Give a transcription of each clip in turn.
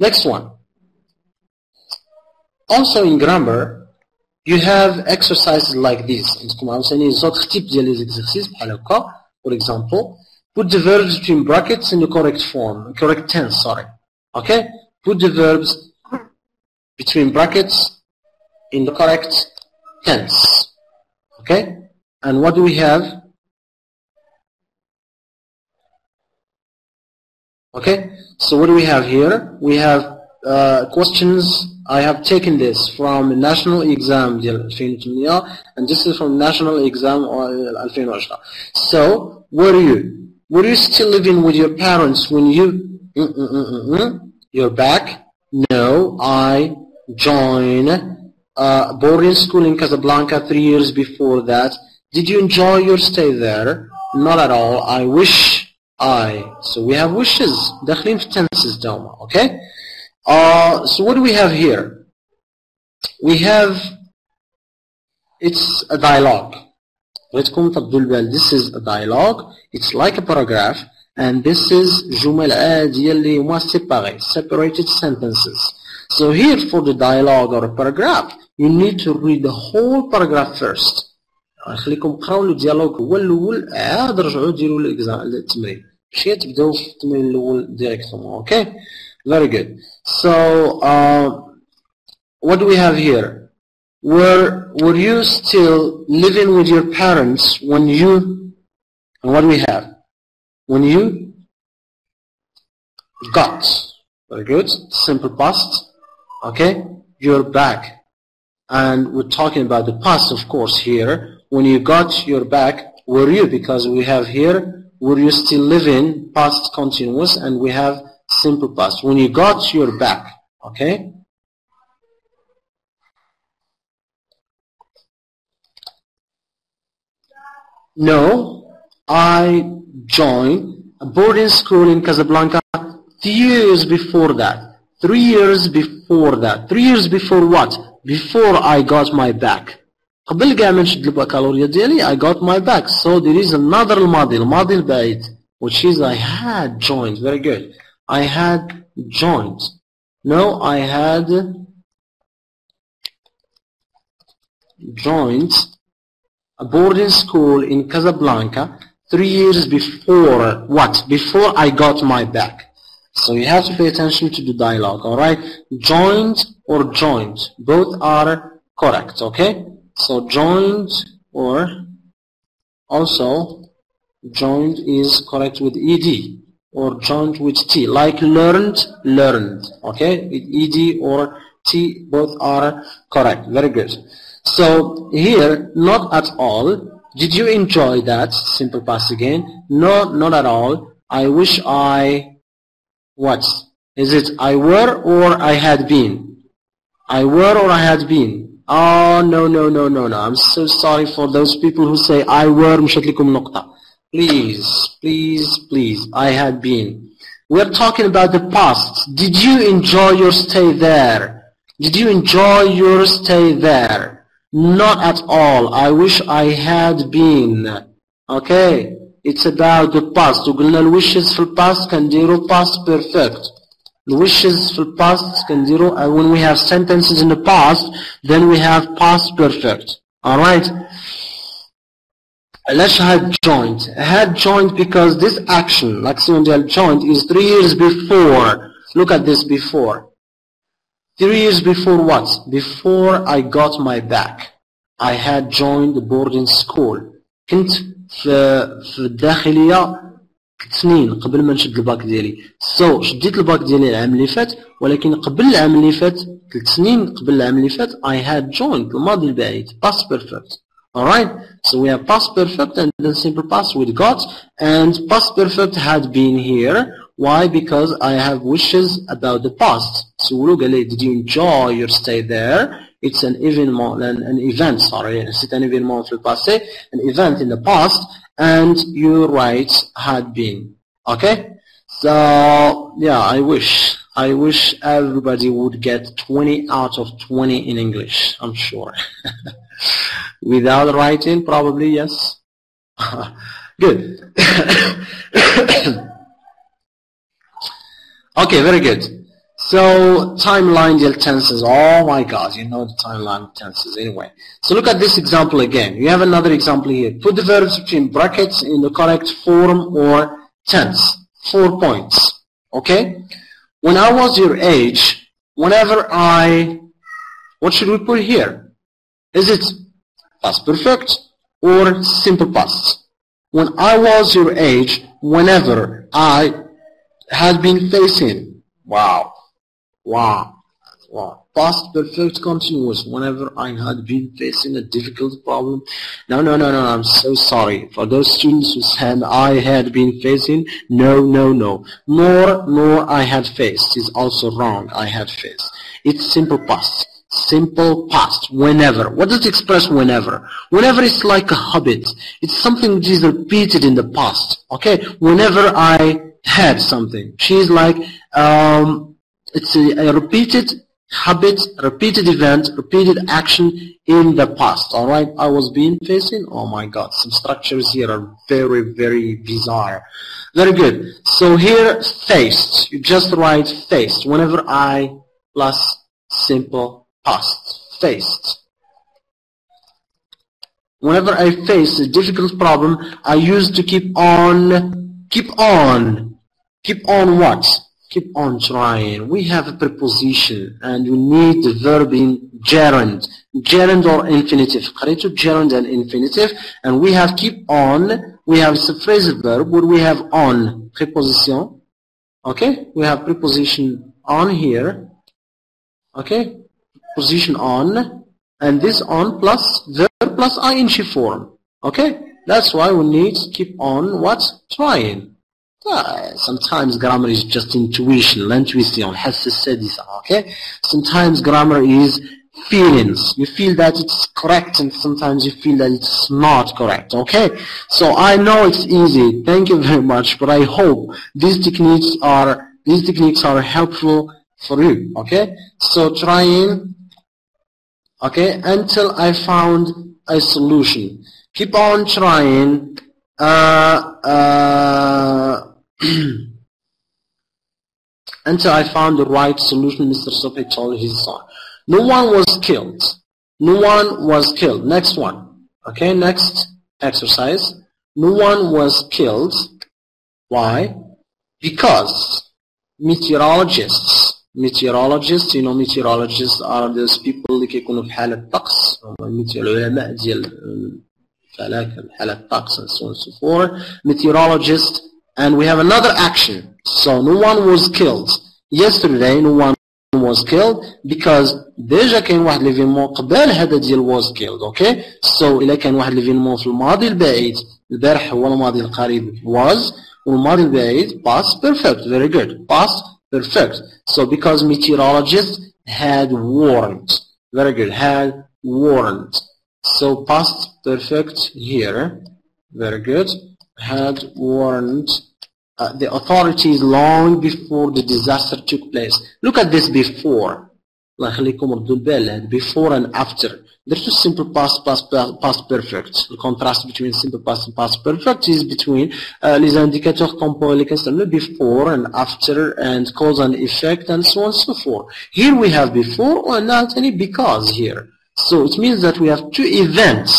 Next one. Also in grammar, you have exercises like this. عندكم عاوتاني زوج type ديال لي زيكزارسيس بحال هكا. For example, put the verbs between brackets in the correct form, correct tense, sorry. Okay? Put the verbs between brackets in the correct tense. Okay? And what do we have? Okay? So what do we have here? We have questions. I have taken this from the national exam ديال 2008 and this is from national exam 2010. So, were you still living with your parents when you're back? No, I joined boarding school in Casablanca 3 years before that. Did you enjoy your stay there? Not at all. I wish I. So we have wishes. داخلين في tenses دوما. Okay? So what do we have here? We have, it's a dialogue. This is a dialogue. It's like a paragraph. And this is جمل عادية اللي هما separated sentences. So here for the dialogue or a paragraph, you need to read the whole paragraph first. خليكم قراو الديالوج هو الأول عاد رجعوا ديروا التمرين. ماشي تبداو في التمرين الأول ديريكتومون. Okay? Very good. So, what do we have here? Were you still living with your parents when you, and what do we have? When you got. Very good. Simple past. Okay? You're back. And we're talking about the past, of course, here. When you got your back, were you? Because we have here, were you still living, past continuous, and we have simple past. When you got your back, okay? No, I joined a boarding school in Casablanca 3 years before that. 3 years before that. 3 years before what? Before I got my back. قبل كاع ما نشد البكالوريا ديالي I got my back. So there is another الماضي البعيد, which is I had joined. Very good. I had joined. No, I had joined a boarding school in Casablanca 3 years before what? Before I got my back. So you have to pay attention to the dialogue, alright? Joined or joined. Both are correct, okay? So joined or also joined is correct with ed. Or joined with T, like learned, okay? With ED or T, both are correct. Very good. So here, not at all. Did you enjoy that? Simple past again. No, not at all. I wish I, what? Is it I were or I had been? I were or I had been? Oh, no. I'm so sorry for those people who say I were, مشات لكم نقطة. Please, I had been. We're talking about the past. Did you enjoy your stay there? Did you enjoy your stay there? Not at all. I wish I had been. Okay? It's about the past. وقلنا الwishes في الpast كنديرو past perfect. The wishes في الpast كنديرو when we have sentences in the past, then we have past perfect. Alright? Let's had joined. Had joined because this action, like Sundial joined, is 3 years before. Look at this before. 3 years before what? Before I got my back. I had joined the boarding school. كنت في الداخلية 3 سنين قبل ما نشد الباك ديالي. So شديت الباك ديالي العام اللي فات, ولكن قبل العام اللي فات 3 سنين قبل العام اللي فات I had joined الماضي البعيد. Past perfect. Alright, so we have past perfect and then simple past with got, and past perfect had been here. Why? Because I have wishes about the past. So look at it, did you enjoy your stay there? It's an event, sorry, c'est un événement في le passé, an event in the past, and you write had been. Okay? So, yeah, I wish everybody would get 20 out of 20 in English, I'm sure. Without writing, probably yes. Good. Okay, very good. So timeline ديال tenses. Oh my God, you know the timeline of tenses anyway. So look at this example again. You have another example here. Put the verbs between brackets in the correct form or tense. 4 points. Okay? When I was your age, whenever what should we put here? Is it past perfect or simple past? When I was your age, whenever I had been facing. Wow. Past perfect continuous. Whenever I had been facing a difficult problem. No. I'm so sorry. For those students who said I had been facing. No. Nor I had faced is also wrong. I had faced. It's simple past. Simple past. Whenever. What does it express whenever? Whenever is like a habit. It's something which is repeated in the past. Okay? Whenever I had something. She's like, it's a repeated habit, repeated event, repeated action in the past. Alright? I was being facing. Oh my God. Some structures here are very, very bizarre. Very good. So here, faced. You just write faced. Whenever I plus simple past. Faced. Whenever I face a difficult problem, I used to keep on what? Keep on trying. We have a preposition and we need the verb in gerund. Gerund or infinitive. قريتوا gerund and infinitive. And we have keep on. We have a phrasal verb where we have on. Preposition. Okay? We have preposition on here. Okay? Position on. And this on plus verb plus ing form. Okay? That's why we need to keep on what? Trying. Sometimes grammar is just intuition, l'intuition, الحاسة السادسة, okay? Sometimes grammar is feelings. You feel that it's correct and sometimes you feel that it's not correct, okay? So I know it's easy, thank you very much, but I hope these techniques are helpful for you, okay? So trying, okay, until I found a solution. Keep on trying, until I found the right solution, Mr. Sophie told his son. No one was killed. No one was killed. Next one. Okay, next exercise. No one was killed. Why? Because meteorologists, you know, meteorologists are those people اللي كيكونوا في حالة طقس. العلماء ديال فلك حالة الطقس and so on and so forth. Meteorologists. And we have another action. So no one was killed. Yesterday no one was killed because déjà كاين واحد ليفينمون قبل هذا ديال was killed. Okay? So إلا كان واحد ليفينمون في الماضي البعيد البارح هو الماضي القريب was والماضي البعيد past perfect. Very good. Past perfect. So because meteorologists had warned. Very good. Had warned. So past perfect here. Very good. Had warned the authorities long before the disaster took place. Look at this before. Before and after. There's two simple past perfect. The contrast between simple past and past perfect is between les indicateurs temporels before and after and cause and effect and so on and so forth. Here we have before and not any because here. So it means that we have two events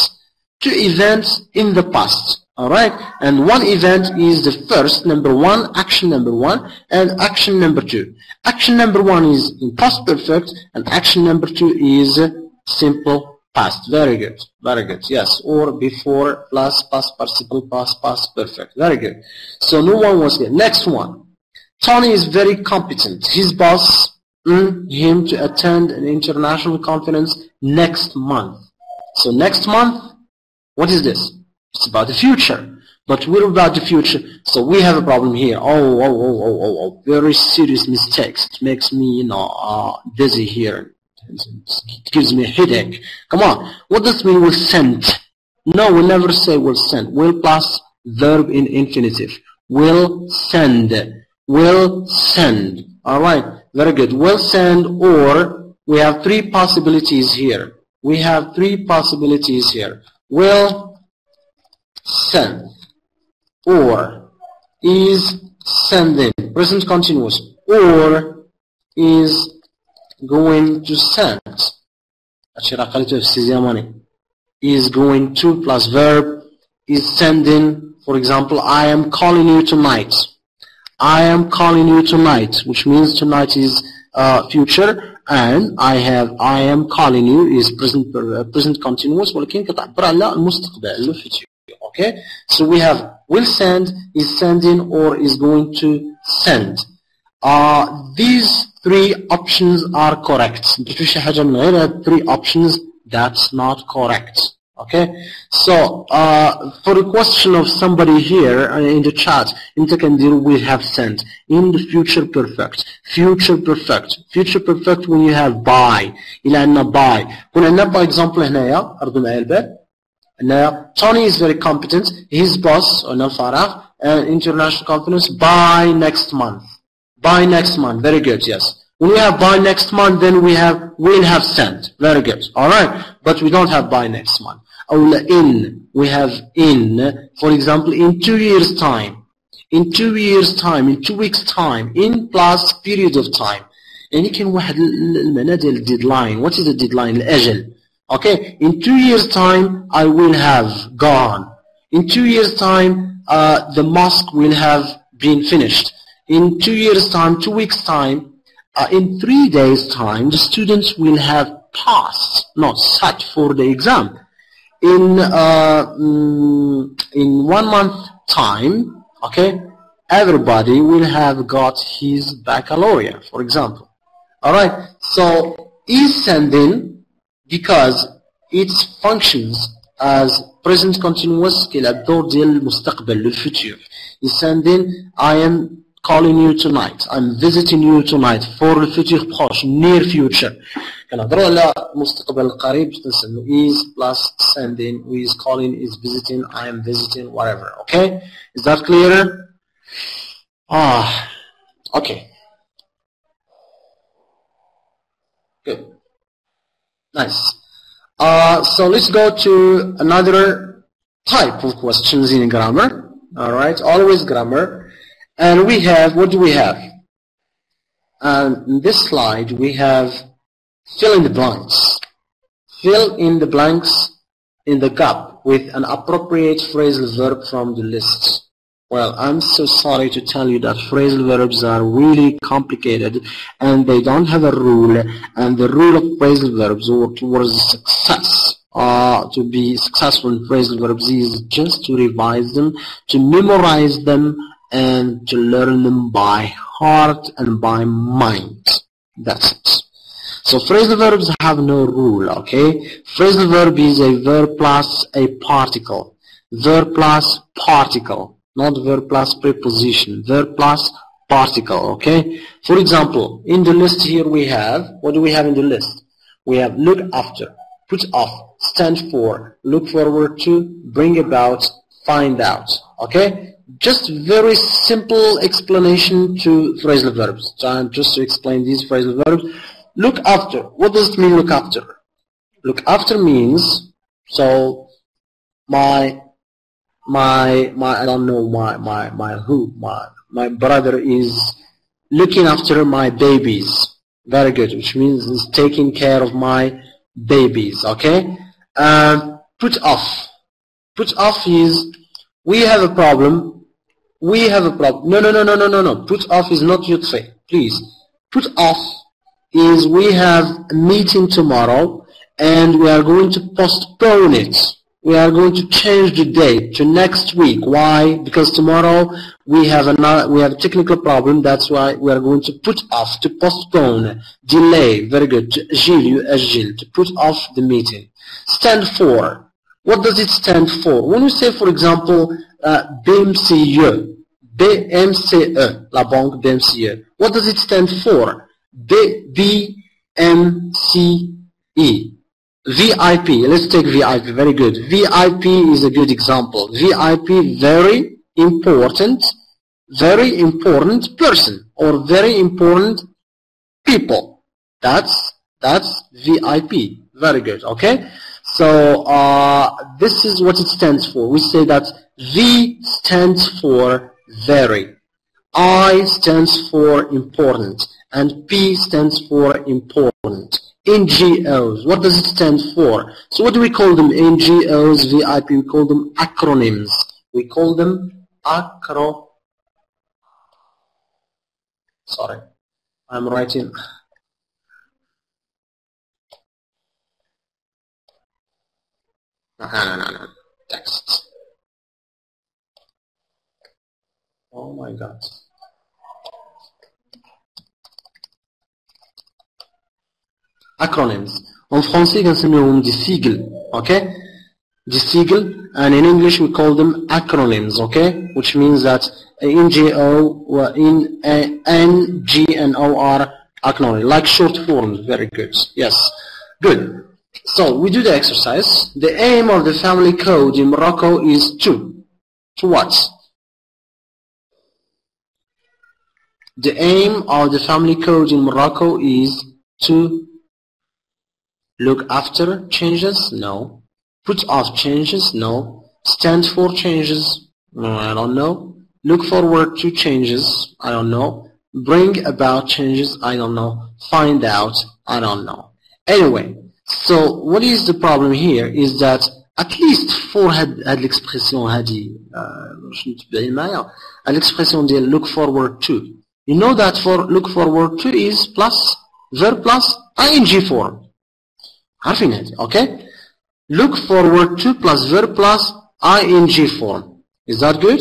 in the past. Alright, and one event is the first, number one, action number one, and action number two. Action number one is in past perfect, and action number two is simple past. Very good, yes, or before plus past participle past perfect. Very good. So no one was here. Next one. Tony is very competent. His boss him to attend an international conference next month. So next month, what is this? It's about the future. But we're about the future. So we have a problem here. Oh, very serious mistakes. It makes me, dizzy here. It gives me a headache. Come on. What does mean will send? No, we'll never say will send. Will plus verb in infinitive. Will send. Will send. Alright. Very good. Will send, or we have three possibilities here. Will send, or is sending, present continuous, or is going to send. هادشي راه قريتوه في السيزياماني. Is going to plus verb is sending. For example, I am calling you tonight. I am calling you tonight, which means tonight is future, and I am calling you is present continuous, ولكن كتعبر على المستقبل le futur. Okay, so we have will send, is sending, or is going to send. These three options are correct. شي حاجة من غير هاد three options, that's not correct. Okay, so for a question of somebody here in the chat, انت كنديرو will have sent in the future perfect. Future perfect when you have by. إلا عندنا by. كون عندنا by example هنايا أرضو معايا البال. هنايا Tony is very competent. His boss قلنا الفراغ international competence by next month. By next month. Very good. Yes. When we have by next month, then we have will have sent. Very good. All right. But we don't have by next month. Or in. We have in. For example, in 2 years' time. In 2 years' time. In 2 weeks' time. In plus period of time. يعني كاين واحد المعنى ديال deadline. What is the deadline? الأجل. Okay. In 2 years' time, I will have gone. In 2 years' time, the mosque will have been finished. In 2 years' time, 2 weeks' time, in 3 days' time, the students will have passed, not sat for the exam. In 1 month time, okay, everybody will have got his baccalaureate, for example. Alright, so is sending because it functions as present continuous كيلعب دور ديال المستقبل le futur. Is sending I am calling you tonight. I'm visiting you tonight for the future proche, near future. كنهضروا على المستقبل القريب تنسمو is plus sending, who is calling, is visiting, I am visiting, whatever. Okay? Is that clear? Okay. Good. Nice. So let's go to another type of questions in grammar. Alright, always grammar. And we have, what do we have? In this slide, we have fill in the blanks. Fill in the blanks in the gap with an appropriate phrasal verb from the list. Well, I'm so sorry to tell you that phrasal verbs are really complicated and they don't have a rule. And the rule of phrasal verbs or towards success, to be successful in phrasal verbs is just to revise them, to memorize them, and to learn them by heart and by mind. That's it. So phrasal verbs have no rule, okay? Phrasal verb is a verb plus a particle. Verb plus particle, not verb plus preposition. Verb plus particle, okay? For example, in the list here we have, what do we have in the list? We have look after, put off, stand for, look forward to, bring about, find out, okay? Just very simple explanation to phrasal verbs. Just to explain these phrasal verbs. Look after. What does it mean, look after? Look after means, so my I don't know my brother is looking after my babies. Very good, which means he's taking care of my babies, okay? Put off. Put off is, we have a problem. We have a problem. No. Put off is not yutfi. Please. Put off is we have a meeting tomorrow and we are going to postpone it. We are going to change the date to next week. Why? Because tomorrow we have a technical problem. That's why we are going to put off, to postpone, delay. Very good. To put off the meeting. Stand for. What does it stand for? When we say, for example, BMCE, la banque BMCE. What does it stand for? BMCE. VIP. Let's take VIP. Very good. VIP is a good example. VIP, very important person or very important people. That's VIP. Very good. Okay. So this is what it stands for. We say that V stands for very. I stands for important. and P stands for important. NGOs, what does it stand for? So what do we call them? NGOs, VIP, we call them acronyms. We call them sorry, I'm writing. No. Text. Oh my God. Acronyms. En français, كنسميوهم des sigles, okay? Des sigles, and in English we call them acronyms, okay? Which means that NGO or NG and O are acronyms, like short forms. Very good. Yes, good. So we do the exercise. The aim of the family code in Morocco is to what? The aim of the family code in Morocco is to look after changes? No. Put off changes? No. Stand for changes? No, I don't know. Look forward to changes? I don't know. Bring about changes? I don't know. Find out? I don't know. Anyway, so what is the problem here is that at least for هاد l'expression هادي باش نتبعي معايا l'expression ديال look forward to. You know that for look forward to is plus verb plus ing form. عارفين هادي, okay? Look forward to plus verb plus ing form. Is that good?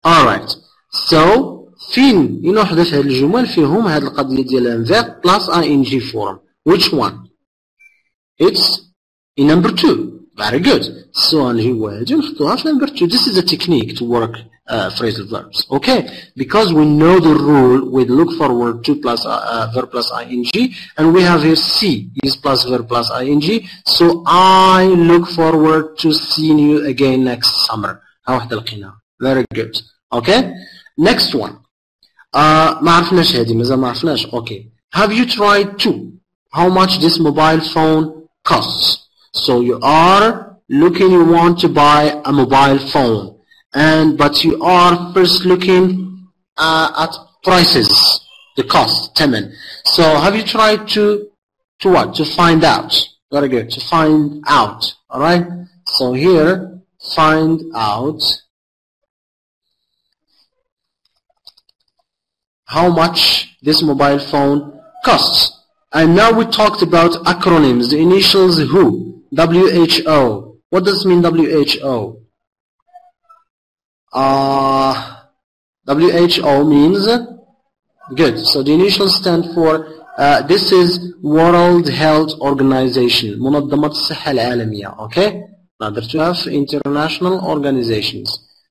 Alright. So فين ينحدث هاد الجمل فيهم هاد القضية ديال verb plus ing form. Which one? It's in number 2. Very good. So نجيو هادي ونحطوها في number 2. This is a technique to work phrasal verbs. Okay? Because we know the rule with look forward to plus verb plus ing, and we have here C is plus verb plus ing. So I look forward to seeing you again next summer. ها واحدة لقيناها. Very good. Okay? Next one. ما عرفناش هادي, مازال ما عرفناش. Okay. Have you tried to? How much this mobile phone costs? So you are looking, you want to buy a mobile phone, but you are first looking at prices, the cost, تمن. So have you tried to what? To find out. Very good. To find out. All right. So here, find out how much this mobile phone costs. And now we talked about acronyms. The initials WHO. WHO. What does it mean, WHO? WHO means good. So the initials stand for this is World Health Organization. منظمة الصحة العالمية. Okay? Another to have international organizations.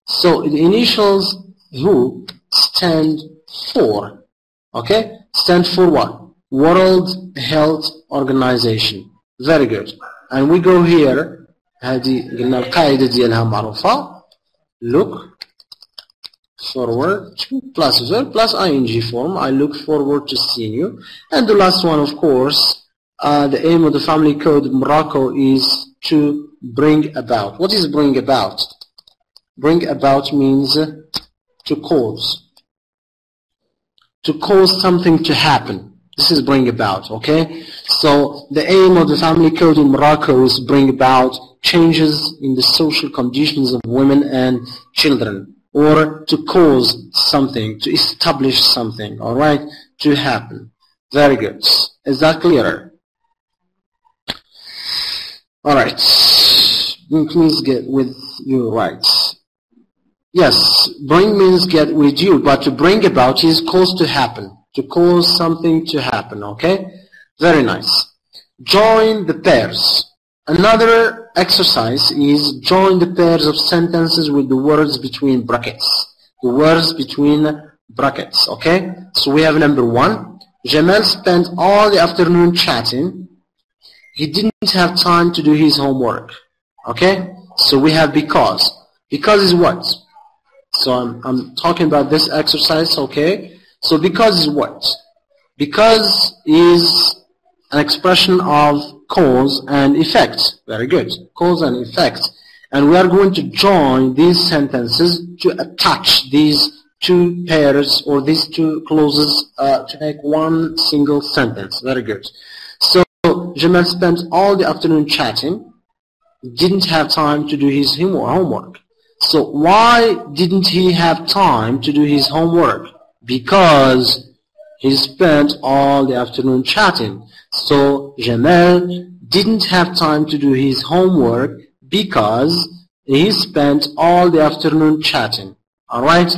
So the initials WHO stand for. Okay? Stand for what? World Health Organization. Very good. And we go here. هذه قلنا القاعدة ديالها معروفة. Look forward to plus verb plus ing form. I look forward to seeing you. And the last one, of course, the aim of the family code in Morocco is to bring about. What is bring about? Bring about means to cause. To cause something to happen. This is bring about, okay? So the aim of the family code in Morocco is bring about changes in the social conditions of women and children, or to cause something, to establish something, all right, to happen. Very good. Is that clearer? All right. Please get with you, right? Yes, bring means get with you, but to bring about is cause to happen. To cause something to happen, okay? Very nice. Join the pairs. Another exercise is join the pairs of sentences with the words between brackets. The words between brackets, okay? So we have number 1. Jamal spent all the afternoon chatting. He didn't have time to do his homework, okay? So we have because. Because is what? So I'm talking about this exercise, okay? So because is what? Because is an expression of cause and effect. Very good. Cause and effect. And we are going to join these sentences to attach these two pairs or these two clauses to make one single sentence. Very good. So Jamal spent all the afternoon chatting, didn't have time to do his homework. So why didn't he have time to do his homework? Because he spent all the afternoon chatting. So Jamal didn't have time to do his homework because he spent all the afternoon chatting. Alright?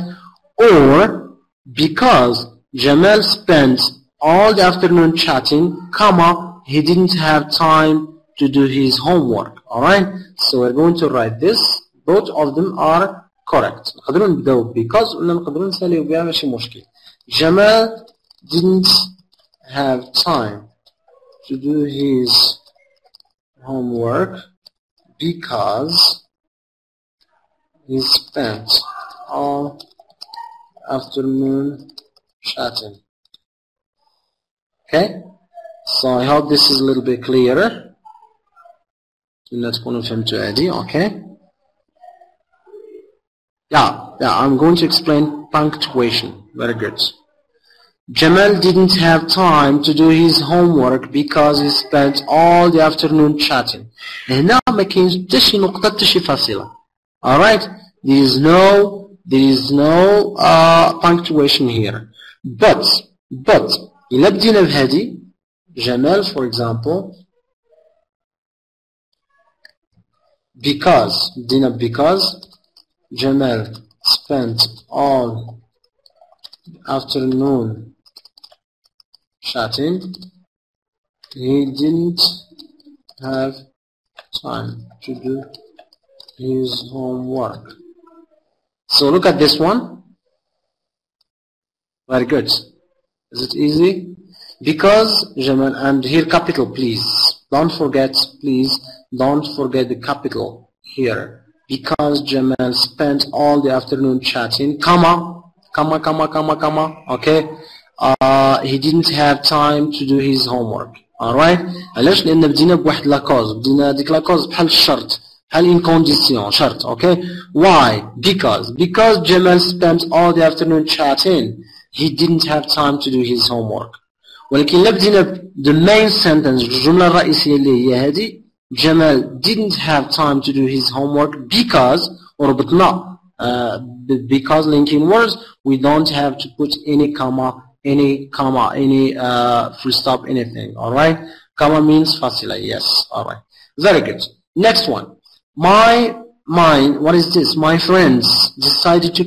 Or because Jamal spent all the afternoon chatting, comma, he didn't have time to do his homework. Alright? So we're going to write this. Both of them are correct. نقدروا نبداو because ولا نقدروا نساليو بها ماشي مشكل. Jamal didn't have time to do his homework because he spent all afternoon chatting. Okay? So I hope this is a little bit clearer. Okay? Yeah, I'm going to explain punctuation. Very good. Jamal didn't have time to do his homework because he spent all the afternoon chatting. هنا ما كاينش حتى شي نقطة حتى شي فاصلة. Alright? There is no punctuation here. But إلا بدينا بهذه Jamal, for example, because Jamal spent all afternoon chatting, he didn't have time to do his homework. So look at this one. Very good. Is it easy? Because Jamal, and here capital please. Don't forget the capital here. Because Jamal spent all the afternoon chatting, comma, okay? He didn't have time to do his homework. Alright? علاش؟ لأن بدينا بواحد لاكوز، بدينا ديك لاكوز بحال الشرط، بحال in condition، شرط، okay? Why? Because Jamal spent all the afternoon chatting, he didn't have time to do his homework. ولكن إلا بدينا the main sentence، الجملة الرئيسية اللي هي هذه، Jamal didn't have time to do his homework because وربطنا because linking words, we don't have to put any comma, any full stop, anything. Alright? Comma means fasila, yes. Alright. Very good. Next one. What is this? My friends decided to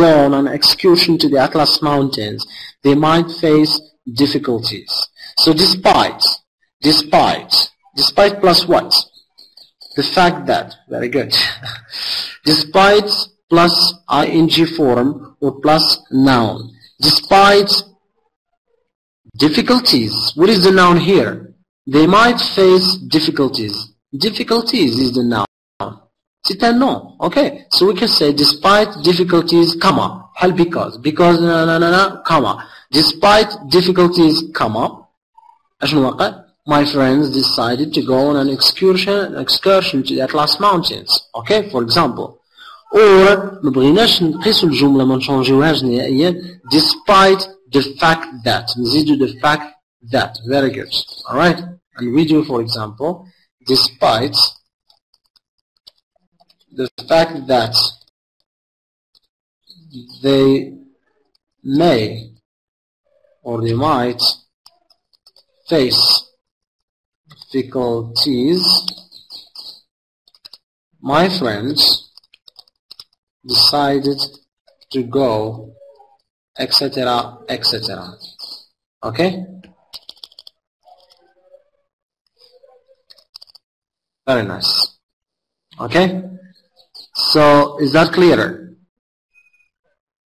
go on an excursion to the Atlas Mountains. They might face difficulties. So despite plus what? The fact that, very good. Despite plus ing form or plus noun. Despite difficulties. What is the noun here? They might face difficulties. Difficulties is the noun. C'est un nom. Okay. So we can say despite difficulties, comma. Hal because. Because, comma. Despite difficulties, comma. أشنو وقع؟ My friends decided to go on an excursion to the Atlas Mountains. Okay, for example. Or ما بغيناش نقيسوا الجملة ما نشونجيوهاش نهائيا despite the fact that نزيدوا the fact that. Very good. Alright? And we do, for example, despite the fact that they may or they might face difficulties, my friends decided to go, etc., etc. Okay? Very nice. Okay? So, is that clearer?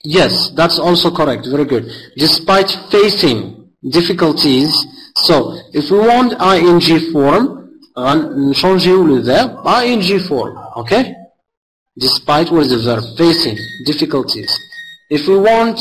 Yes, that's also correct. Very good. Despite facing difficulties, so if we want ing form, نشونجيو le verb ing form. Okay? Despite what is the verb? Facing difficulties. If we want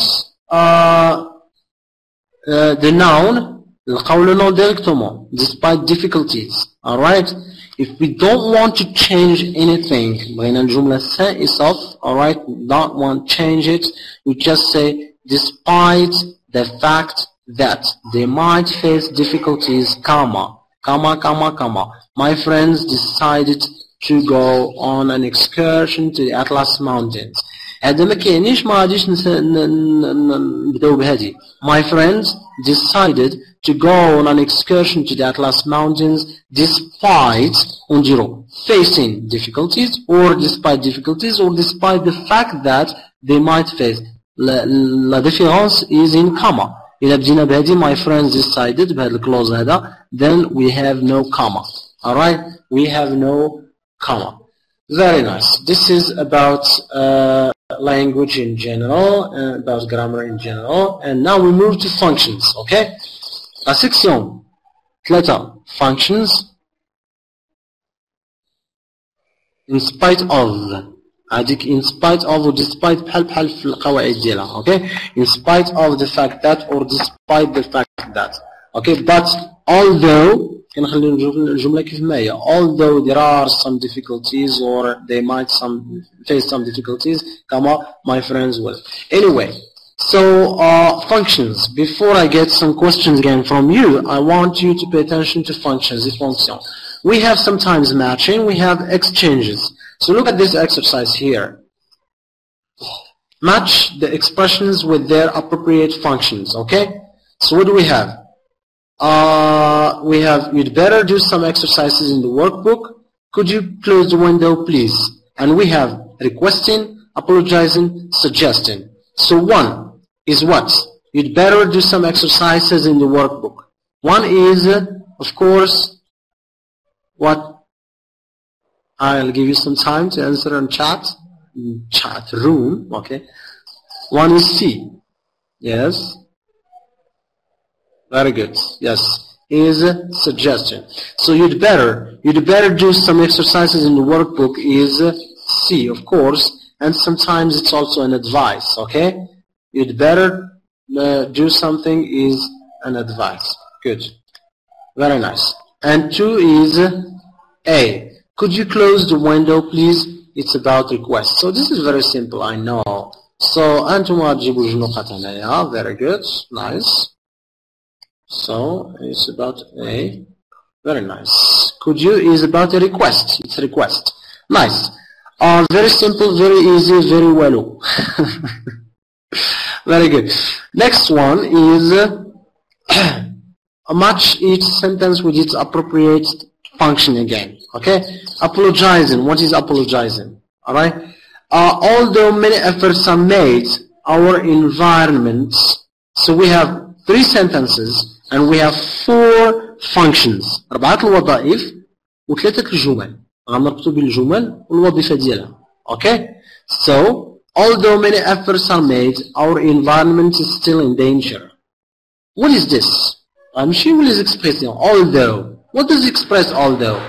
the noun, نلقاو le nom directement. Despite difficulties. Alright? If we don't want to change anything, بغينا الجملة سائي صف, alright, don't want to change it, we just say, despite the fact that they might face difficulties, comma, my friends decided to go on an excursion to the Atlas Mountains. هذا ما كاينيش ما غاديش نبداو بهذه. My friends decided to go on an excursion to the Atlas Mountains despite facing difficulties or despite the fact that they might face. La différence is in comma. إذا بدينا بهذه my friends decided بهذا الكلوز هذا, then we have no comma. Alright, we have no comma. Very nice. This is about language in general, about grammar in general, and now we move to functions, okay? La section 3, functions. In spite of, هذيك in spite of or despite بحال في القواعد ديالها, okay? In spite of the fact that or despite the fact that, okay? But although كنخلي الجملة كيف ما هي, although there are some difficulties or they might face some difficulties, my friends will. Anyway, so functions. Before I get some questions again from you, I want you to pay attention to functions, les fonctions. We have sometimes matching, we have exchanges. So look at this exercise here. Match the expressions with their appropriate functions, okay? So what do we have? We have, you'd better do some exercises in the workbook. Could you close the window, please? And we have requesting, apologizing, suggesting. So one is what? You'd better do some exercises in the workbook. One is, of course, what? I'll give you some time to answer in chat room, okay? One is C. Yes. Very good. Yes. Is suggestion. So you'd better do some exercises in the workbook is C, of course, and sometimes it's also an advice, okay? You'd better do something is an advice. Good. Very nice. And 2 is A. Could you close the window, please? It's about request. So this is very simple, I know. So أنتم تجيبوا الجنوقات هنايا. Very good. Nice. So it's about A. Very nice. Could you is about a request. It's a request. Nice. Very simple, very easy, very well. Very good. Next one is match each sentence with its appropriate function again. Okay? Apologizing. What is apologizing? Alright? Although many efforts are made, our environment. So we have 3 sentences. And we have 4 functions. 4 الوظائف و3 الجمل. غنربطو بالجمل والوظيفة ديالها. Okay? So, although many efforts are made, our environment is still in danger. What is this? ماشي what is expressing although. What does it express although?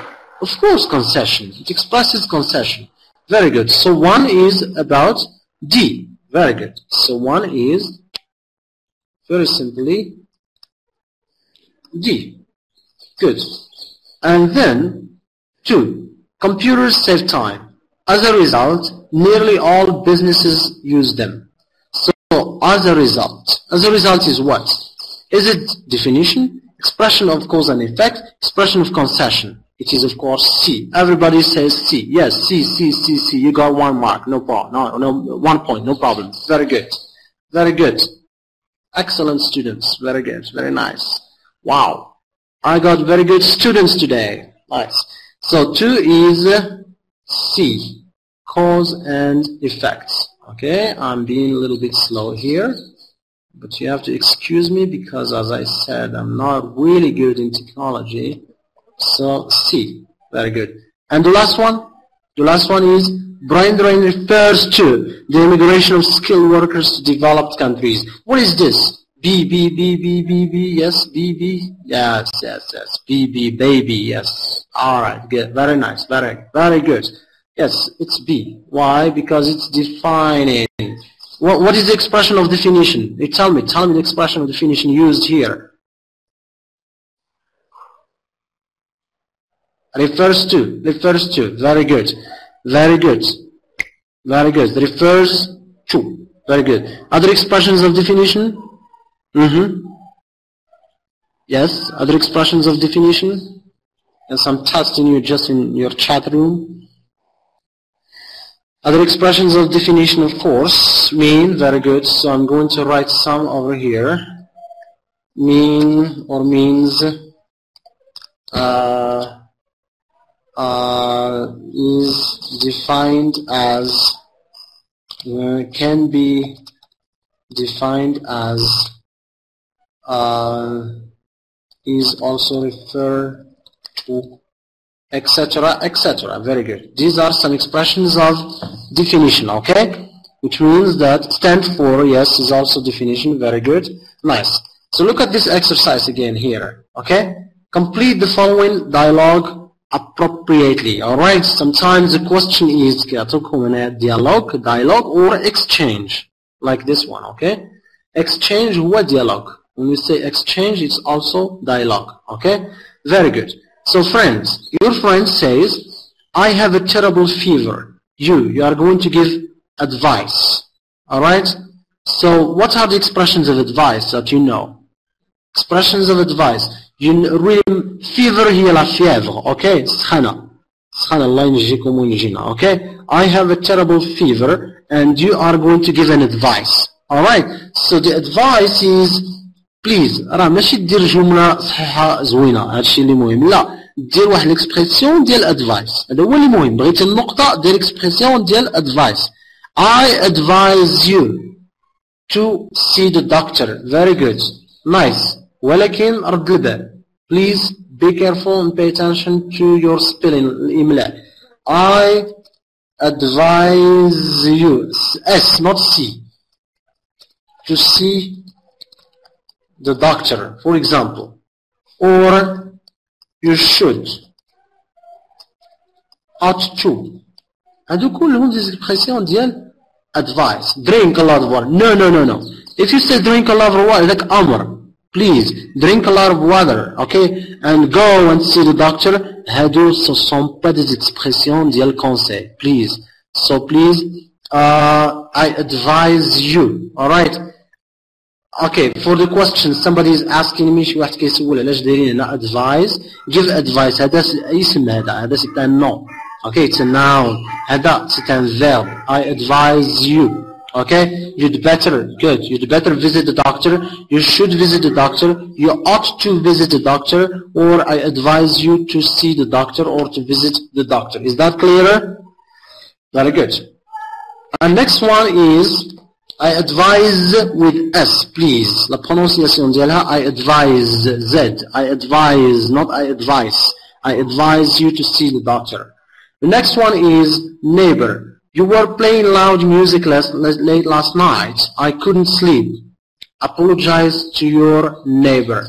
Of course, concession. It expresses concession. Very good. So 1 is about D. Very good. So 1 is very simply D. Good. And then 2. Computers save time. As a result, nearly all businesses use them. So as a result is what? Is it definition, expression of cause and effect, expression of concession? It is of course C. Everybody says C. Yes, C. You got 1 mark. No problem. No 1 point. No problem. Very good. Very good. Excellent students. Very good. Very nice. Wow, I got very good students today. Nice. So 2 is C, cause and effects. Okay, I'm being a little bit slow here, but you have to excuse me because, as I said, I'm not really good in technology. So C, very good. And the last one? The last one is brain drain refers to the immigration of skilled workers to developed countries. What is this? B, yes, B, yes, B, baby, yes. Alright, good, very nice, very good. Yes, it's B. Why? Because it's defining. What is the expression of definition? You tell me the expression of definition used here. refers to, very good, very good, very good, refers to, very good. Other expressions of definition? Yes, other expressions of definition? Yes, I'm testing you just in your chat room. Other expressions of definition, of course, mean, very good, so I'm going to write some over here. Mean or means is defined as, can be defined as, is also referred to, etc., etc. Very good. These are some expressions of definition, okay? Which means that stand for, yes, is also definition. Very good. Nice. So look at this exercise again here, okay? Complete the following dialogue appropriately, alright? Sometimes the question is dialogue or exchange, like this one, okay? Exchange or dialogue. When you say exchange, it's also dialogue, okay? Very good. So friends, your friend says, I have a terrible fever. You are going to give advice, alright? So what are the expressions of advice that you know? Expressions of advice. Really, fever هي la fièvre, okay? سخنة. سخنة الله ينجيكم وينجينا, okay? I have a terrible fever and you are going to give an advice, alright? So the advice is, please, راه ماشي دير جملة صحيحة زوينة، هذا الشيء اللي مهم، لا، دير واحد الاكسبريسيون ديال advice، هذا هو اللي مهم، بغيتي النقطة دير اكسبريسيون ديال advice. I advise you to see the doctor. Very good. Nice. ولكن رد البال. Please be careful and pay attention to your spelling, الإملاء. I advise you, S not C, to see the doctor, for example. Or you should, ought to. هادو كلهم دي expression ديال advice. Drink a lot of water. No, no, no, no. If you say drink a lot of water, like أمر. Please, drink a lot of water, okay? And go and see the doctor. هادو ce sont pas des expressions ديال conseil. Please. So please, I advise you. Alright? Okay, for the question, somebody is asking me, شي واحد كيسول علاش دايرين هنا advise. Give advice. هذا اسم هذا c'est un nom. Okay, it's a noun. هذا c'est un verbe. I advise you. Okay, you'd better, good, you'd better visit the doctor, you should visit the doctor, you ought to visit the doctor, or I advise you to see the doctor or to visit the doctor. Is that clearer? Very good. And next one is, I advise with S, please. La prononciation ديالها, I advise, Z. I advise, not I advise. I advise you to see the doctor. The next one is neighbor. You were playing loud music late last night. I couldn't sleep. Apologize to your neighbor.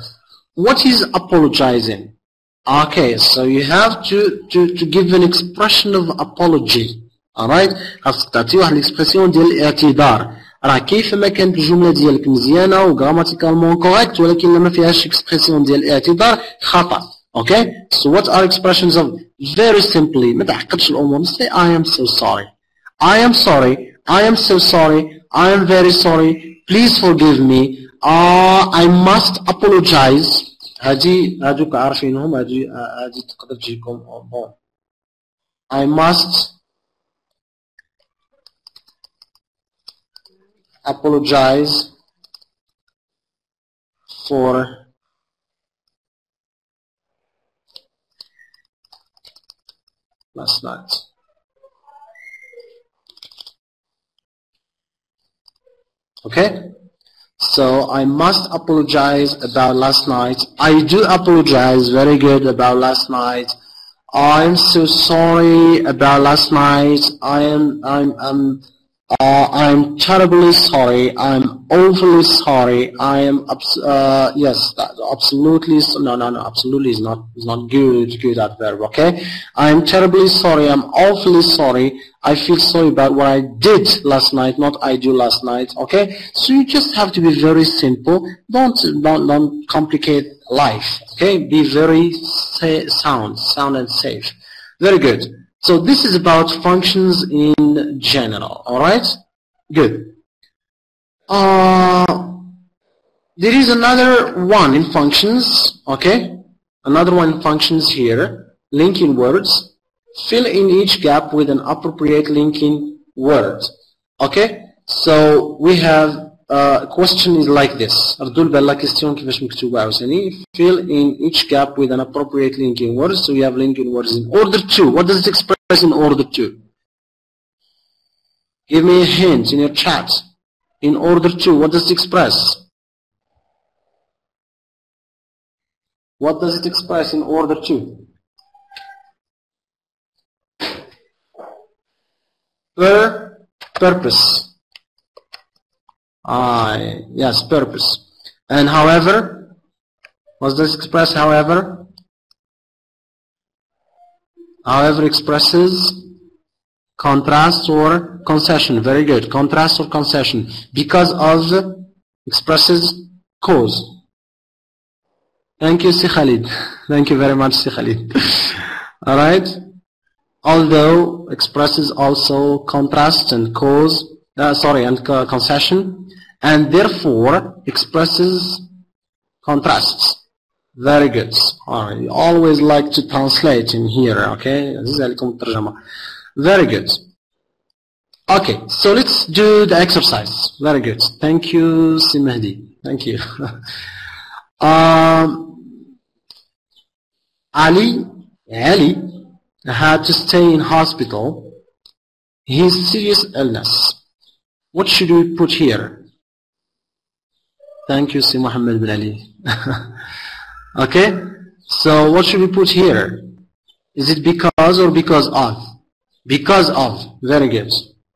What is apologizing? Okay, so you have to give an expression of apology. Alright? خاصك تعطي واحد الاكسبرسيون ديال الاعتذار. راه كيف ما كانت الجملة ديالك مزيانة و grammatically correct ولكن لما فيهاش اكسبرسيون ديال الاعتذار خطأ. Okay? So what are expressions of, very simply, ما تعقدش الأمور. Say I am so sorry. I am sorry. I am so sorry. I am very sorry. Please forgive me. I must apologize. هادوك عارفينهم هادي تقدر تجيكم bon. I must apologize for last night. Okay? So I must apologize about last night. I do apologize, very good, about last night. I'm so sorry about last night. I'm I'm terribly sorry. I'm awfully sorry. I am yes, absolutely. No, absolutely is not good adverb. Okay, I'm terribly sorry. I'm awfully sorry. I feel sorry about what I did last night, not I do last night. Okay, so you just have to be very simple. Don't complicate life. Okay, be very sound and safe. Very good. So this is about functions in general, alright? Good. There is another one in functions, okay? Another one in functions here, linking words. Fill in each gap with an appropriate linking word, okay? So we have a question is like this. ردوا بالك question كيفاش مكتوبة عاوتاني. Fill in each gap with an appropriate linking word. So we have linking words in order to. What does it express in order to? Give me a hint in your chat. In order to, what does it express? What does it express in order to? Purpose. Yes, purpose. And however, what does it express? However expresses contrast or concession. Very good. Contrast or concession. Because of expresses cause. Thank you, Si Khalid. Thank you very much, Si Khalid. Alright. Although expresses also contrast and cause, and concession. And therefore expresses contrasts. Very good. Alright, you always like to translate in here, okay? Very good. Okay, so let's do the exercise. Very good. Thank you, Simahdi. Thank you. Ali had to stay in hospital. His serious illness. What should we put here? Thank you, Si Muhammad bin Ali. Okay, so what should we put here? Is it because or because of? Because of. Very good.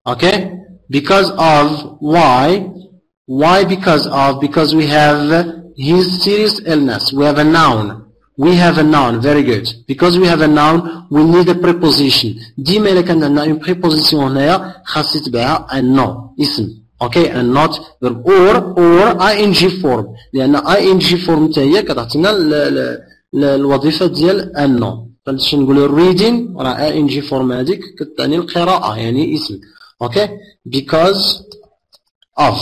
Okay, because of. Why? Why because of? Because we have his serious illness. We have a noun. We have a noun. Very good. Because we have a noun, we need a preposition. ديما إلا كان عندنا une préposition هنايا خاص يتبعها un nom. اسم. Okay, and not verb or ing form. لأن ing form تاهي كتعطينا الوظيفة ديال un nom. فاش نقولوا reading راه ing form هذيك كتعني القراءة يعني اسم. Okay, because of.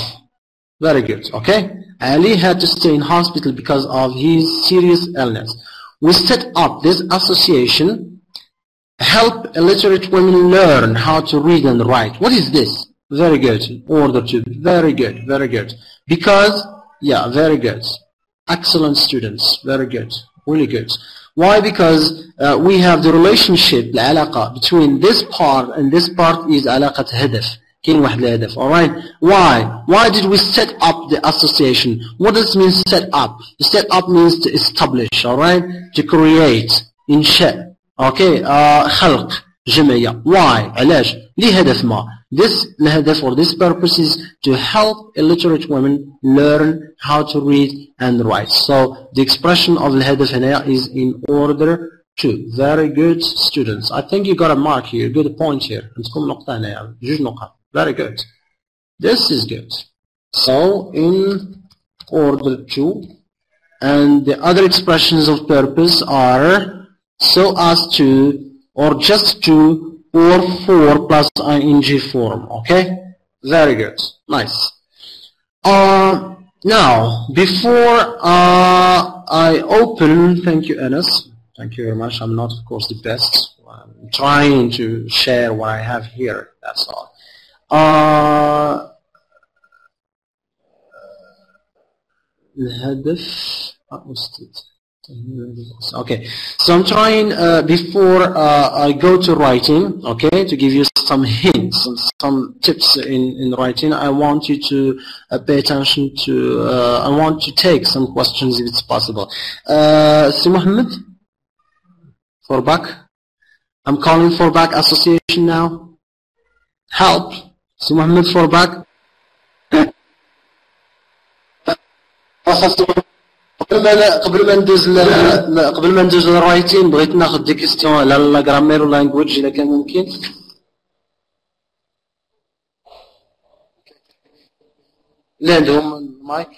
Very good. Okay, Ali had to stay in hospital because of his serious illness. We set up this association, help illiterate women learn how to read and write. What is this? Very good. Order to. Very good. Very good. Because, yeah, very good. Excellent students. Very good. Really good. Why? Because we have the relationship, العلاقة between this part and this part is علاقة هدف. كاين واحد الهدف. Alright. Why? Why did we set up the association? What does it mean set up? Set up means to establish. Alright. To create. إنشاء. Okay. خلق. جمعية. Why? علاش؟ لهدف ما. This الهدف or this purpose is to help illiterate women learn how to read and write. So the expression of الهدف هنا is in order to. Very good students. I think you got a mark here, good point here. عندكم نقطة هنا جوج نقط. Very good. This is good. So in order to, and the other expressions of purpose are so as to, or just to, or for plus ing form. Okay? Very good. Nice. Now, before I open, thank you, Anas. Thank you very much. I'm not, of course, the best. I'm trying to share what I have here. That's all. الهدف. Okay, so I'm trying before I go to writing, okay, to give you some hints, some tips in writing. I want you to pay attention to, I want to take some questions if it's possible. Si Muhammad, for back. I'm calling for back association now. Help. سي محمد فور باك. قبل ما ندوز للرايتين بغيت ناخذ دي كيستيون على لا غرامير ولا لانجويج الا كان ممكن. لا عندهم المايك.